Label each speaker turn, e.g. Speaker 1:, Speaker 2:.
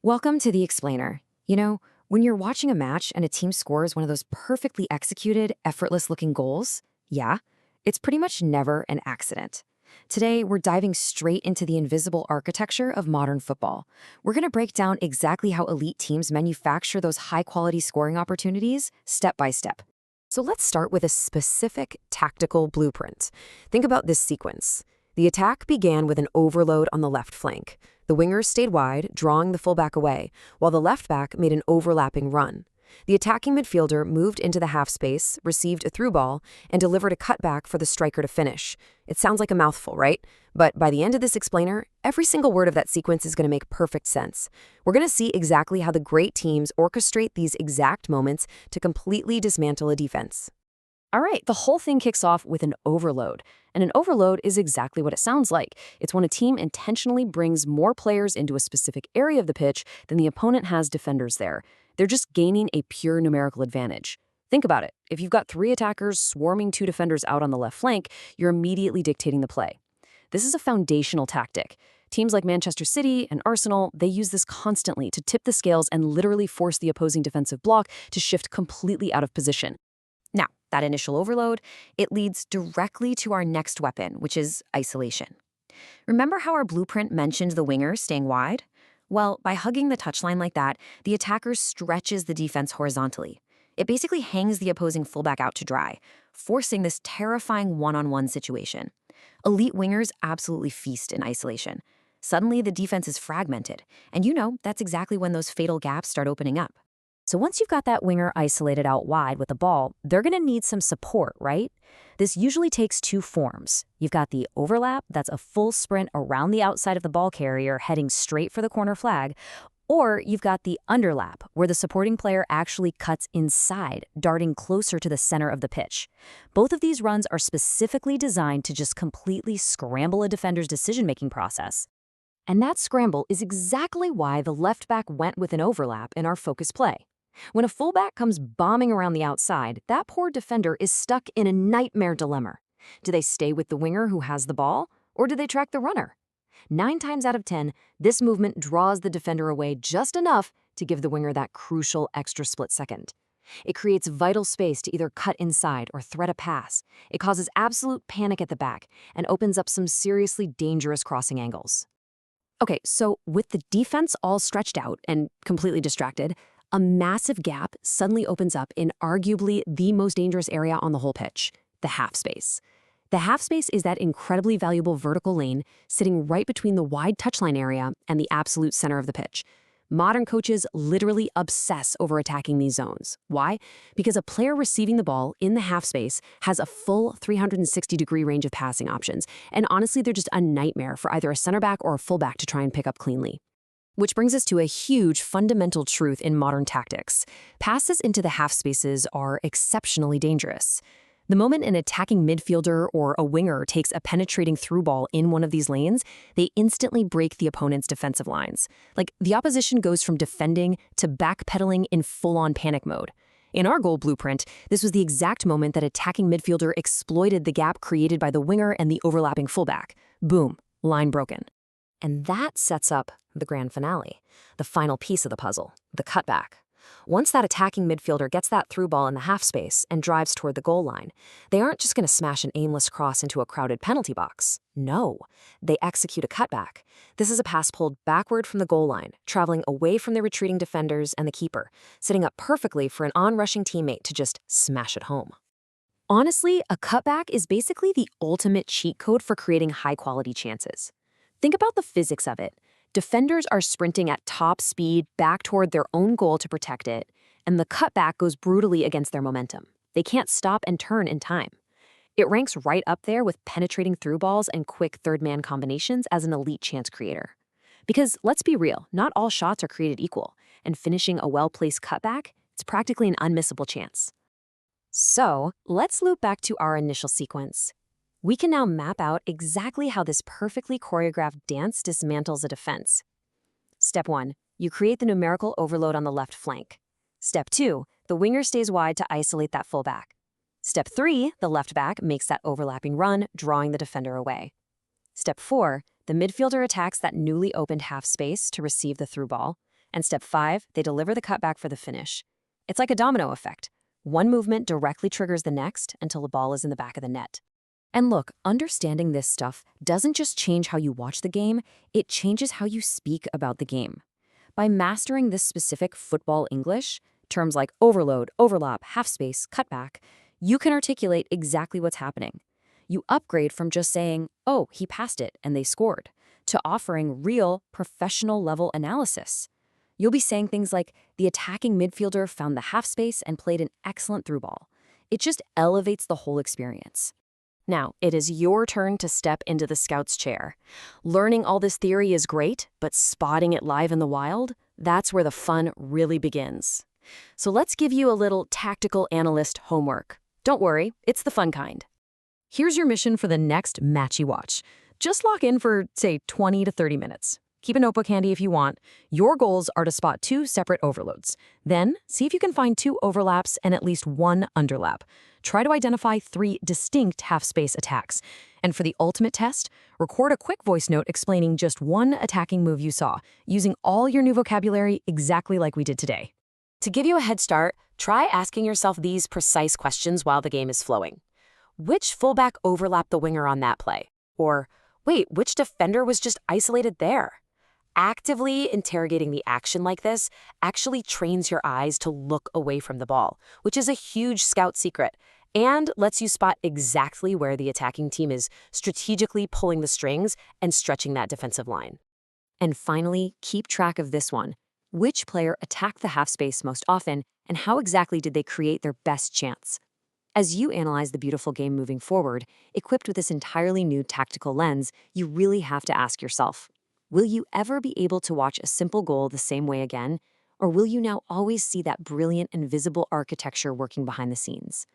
Speaker 1: Welcome to the Explainer. When you're watching a match and a team scores one of those perfectly executed, effortless-looking goals, yeah, it's pretty much never an accident. Today, we're diving straight into the invisible architecture of modern football. We're going to break down exactly how elite teams manufacture those high-quality scoring opportunities step by step. So let's start with a specific tactical blueprint. Think about this sequence. The attack began with an overload on the left flank. The wingers stayed wide, drawing the fullback away, while the left back made an overlapping run. The attacking midfielder moved into the half space, received a through ball, and delivered a cutback for the striker to finish. It sounds like a mouthful, right? But by the end of this explainer, every single word of that sequence is going to make perfect sense. We're going to see exactly how the great teams orchestrate these exact moments to completely dismantle a defense. All right, the whole thing kicks off with an overload. And an overload is exactly what it sounds like. It's when a team intentionally brings more players into a specific area of the pitch than the opponent has defenders there. They're just gaining a pure numerical advantage. Think about it. If you've got 3 attackers swarming 2 defenders out on the left flank, you're immediately dictating the play. This is a foundational tactic. Teams like Manchester City and Arsenal, they use this constantly to tip the scales and literally force the opposing defensive block to shift completely out of position. Now, that initial overload, it leads directly to our next weapon, which is isolation. Remember how our blueprint mentioned the winger staying wide? Well, by hugging the touchline like that, the attacker stretches the defense horizontally. It basically hangs the opposing fullback out to dry, forcing this terrifying one-on-one situation. Elite wingers absolutely feast in isolation. Suddenly, the defense is fragmented, and that's exactly when those fatal gaps start opening up. So once you've got that winger isolated out wide with the ball, they're going to need some support, right? This usually takes 2 forms. You've got the overlap, that's a full sprint around the outside of the ball carrier heading straight for the corner flag, or you've got the underlap, where the supporting player actually cuts inside, darting closer to the center of the pitch. Both of these runs are specifically designed to just completely scramble a defender's decision-making process. And that scramble is exactly why the left back went with an overlap in our focus play. When a fullback comes bombing around the outside, that poor defender is stuck in a nightmare dilemma. Do they stay with the winger who has the ball, or do they track the runner? 9 times out of 10, this movement draws the defender away just enough to give the winger that crucial extra split second. It creates vital space to either cut inside or thread a pass. It causes absolute panic at the back and opens up some seriously dangerous crossing angles. Okay, so with the defense all stretched out and completely distracted, a massive gap suddenly opens up in arguably the most dangerous area on the whole pitch, the half space. The half space is that incredibly valuable vertical lane sitting right between the wide touchline area and the absolute center of the pitch. Modern coaches literally obsess over attacking these zones. Why? Because a player receiving the ball in the half space has a full 360-degree range of passing options, and honestly, they're just a nightmare for either a center back or a fullback to try and pick up cleanly. Which brings us to a huge fundamental truth in modern tactics. Passes into the half spaces are exceptionally dangerous. The moment an attacking midfielder or a winger takes a penetrating through ball in one of these lanes, they instantly break the opponent's defensive lines. Like, the opposition goes from defending to backpedaling in full-on panic mode. In our goal blueprint, this was the exact moment that attacking midfielder exploited the gap created by the winger and the overlapping fullback. Boom, line broken. And that sets up the grand finale, the final piece of the puzzle, the cutback. Once that attacking midfielder gets that through ball in the half space and drives toward the goal line, they aren't just going to smash an aimless cross into a crowded penalty box. No, they execute a cutback. This is a pass pulled backward from the goal line, traveling away from the retreating defenders and the keeper, setting up perfectly for an onrushing teammate to just smash it home. Honestly, a cutback is basically the ultimate cheat code for creating high-quality chances. Think about the physics of it. Defenders are sprinting at top speed back toward their own goal to protect it, and the cutback goes brutally against their momentum. They can't stop and turn in time. It ranks right up there with penetrating through balls and quick third-man combinations as an elite chance creator. Because let's be real, not all shots are created equal, and finishing a well-placed cutback, it's practically an unmissable chance. So, let's loop back to our initial sequence. We can now map out exactly how this perfectly choreographed dance dismantles a defense. Step 1, you create the numerical overload on the left flank. Step 2, the winger stays wide to isolate that fullback. Step 3, the left back makes that overlapping run, drawing the defender away. Step 4, the midfielder attacks that newly opened half space to receive the through ball. And step 5, they deliver the cutback for the finish. It's like a domino effect. One movement directly triggers the next until the ball is in the back of the net. And look, understanding this stuff doesn't just change how you watch the game, it changes how you speak about the game. By mastering this specific football English, terms like overload, overlap, half space, cutback, you can articulate exactly what's happening. You upgrade from just saying, oh, he passed it and they scored, to offering real, professional-level analysis. You'll be saying things like, the attacking midfielder found the half space and played an excellent through ball. It just elevates the whole experience. Now, it is your turn to step into the scout's chair. Learning all this theory is great, but spotting it live in the wild, that's where the fun really begins. So let's give you a little tactical analyst homework. Don't worry, it's the fun kind. Here's your mission for the next match you watch. Just lock in for, say, 20 to 30 minutes. Keep a notebook handy if you want. Your goals are to spot 2 separate overloads. Then, see if you can find 2 overlaps and at least 1 underlap. Try to identify 3 distinct half-space attacks. And for the ultimate test, record a quick voice note explaining just 1 attacking move you saw, using all your new vocabulary exactly like we did today. To give you a head start, try asking yourself these precise questions while the game is flowing. Which fullback overlapped the winger on that play? Or, wait, which defender was just isolated there? Actively interrogating the action like this actually trains your eyes to look away from the ball, which is a huge scout secret, and lets you spot exactly where the attacking team is strategically pulling the strings and stretching that defensive line. And finally, keep track of this one. Which player attacked the half space most often, and how exactly did they create their best chance? As you analyze the beautiful game moving forward, equipped with this entirely new tactical lens, you really have to ask yourself, will you ever be able to watch a simple goal the same way again? Or will you now always see that brilliant and visible architecture working behind the scenes?